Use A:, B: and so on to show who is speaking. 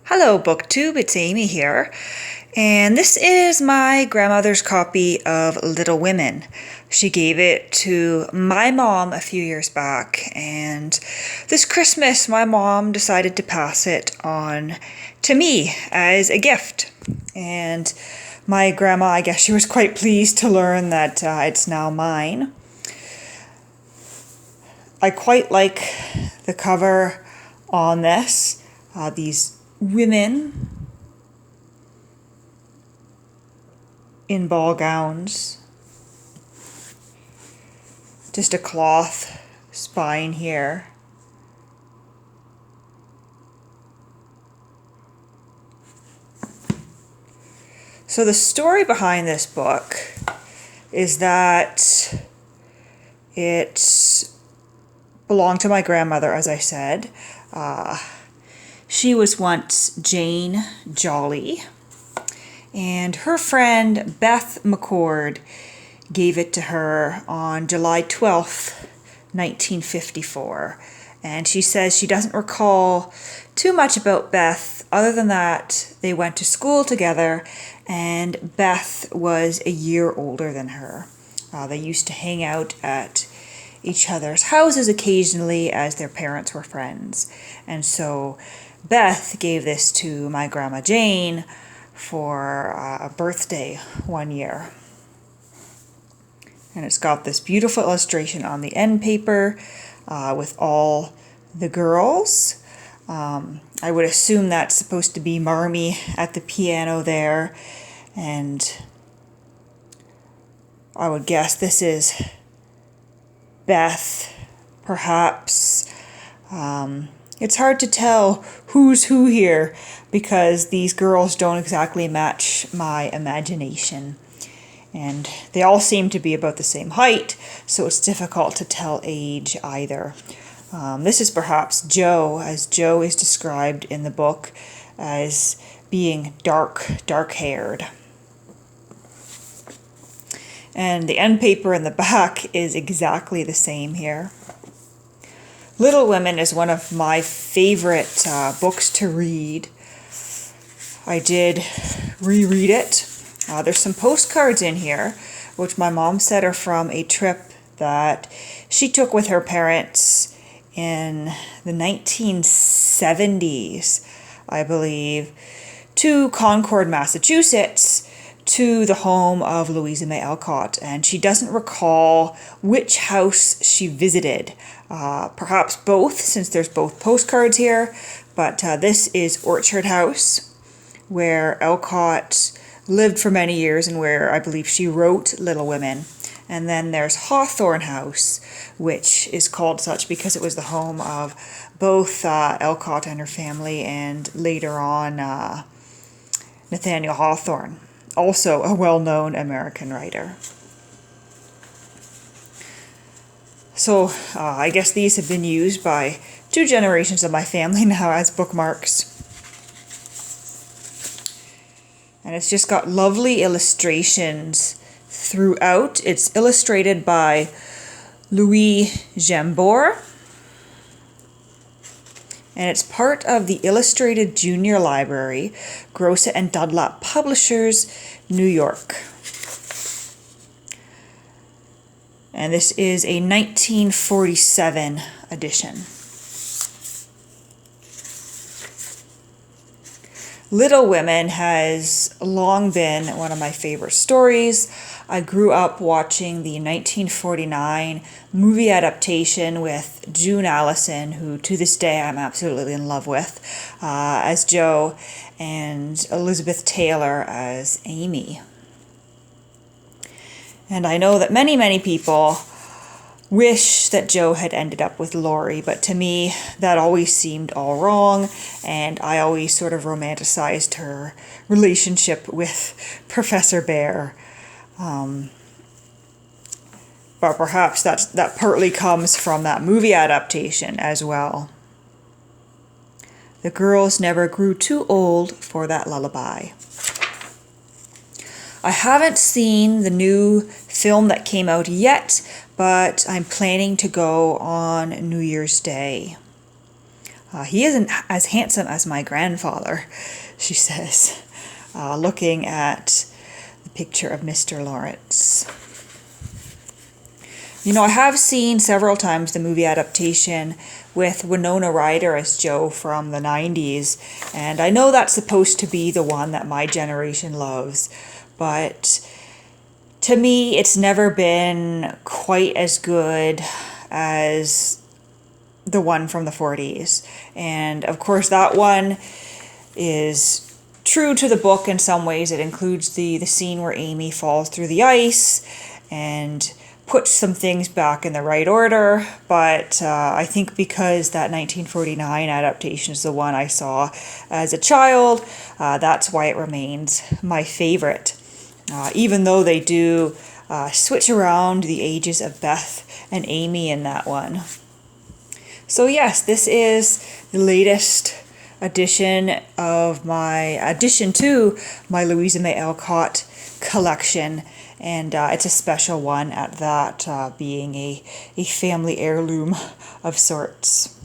A: Hello, BookTube. It's Amy here. And this is my grandmother's copy of Little Women. She gave it to my mom a few years back, and this Christmas my mom decided to pass it on to me as a gift. And my grandma, I guess she was quite pleased to learn that it's now mine. I quite like the cover on this. These women in ball gowns, just a cloth spine here. So the story behind this book is that it belonged to my grandmother, as I said. She was once Jane Jolly, and her friend Beth McCord gave it to her on July 12th, 1954. And she says she doesn't recall too much about Beth, other than that they went to school together, and Beth was a year older than her. They used to hang out at each other's houses occasionally as their parents were friends. And so Beth gave this to my Grandma Jane for a birthday one year. And it's got this beautiful illustration on the end paper with all the girls. I would assume that's supposed to be Marmee at the piano there. And I would guess this is Beth, perhaps. It's hard to tell who's who here because these girls don't exactly match my imagination. And they all seem to be about the same height, so it's difficult to tell age either. This is perhaps Jo, as Jo is described in the book as being dark-haired. And the end paper in the back is exactly the same here. Little Women is one of my favorite books to read. I did reread it. There's some postcards in here, which my mom said are from a trip that she took with her parents in the 1970s, I believe, to Concord, Massachusetts, to the home of Louisa May Alcott. And she doesn't recall which house she visited. Perhaps both, since there's both postcards here. But this is Orchard House, where Alcott lived for many years and where I believe she wrote Little Women. And then there's Hawthorne House, which is called such because it was the home of both Alcott and her family, and later on Nathaniel Hawthorne, also a well-known American writer. So I guess these have been used by two generations of my family now as bookmarks. And it's just got lovely illustrations throughout. It's illustrated by Louis Jambor. And it's part of the Illustrated Junior Library, Grosset and Dunlap Publishers, New York. And this is a 1947 edition. Little Women has long been one of my favorite stories. I grew up watching the 1949 movie adaptation with June Allison, who to this day I'm absolutely in love with, as Jo, and Elizabeth Taylor as Amy. And I know that many people wish that Jo had ended up with Laurie, but to me that always seemed all wrong, and I always sort of romanticized her relationship with Professor Bhaer. But perhaps that partly comes from that movie adaptation as well. The girls never grew too old for that lullaby. I haven't seen the new film that came out yet, but I'm planning to go on New Year's Day. He isn't as handsome as my grandfather, she says, looking at the picture of Mr. Lawrence. You know, I have seen several times the movie adaptation with Winona Ryder as Jo from the 90s, and I know that's supposed to be the one that my generation loves, but to me it's never been quite as good as the one from the 40s. And of course that one is true to the book in some ways. It includes the scene where Amy falls through the ice and puts some things back in the right order, but I think because that 1949 adaptation is the one I saw as a child, that's why it remains my favorite. Even though they do switch around the ages of Beth and Amy in that one. So yes, this is the latest addition to my Louisa May Alcott collection, and it's a special one at that, being a family heirloom of sorts.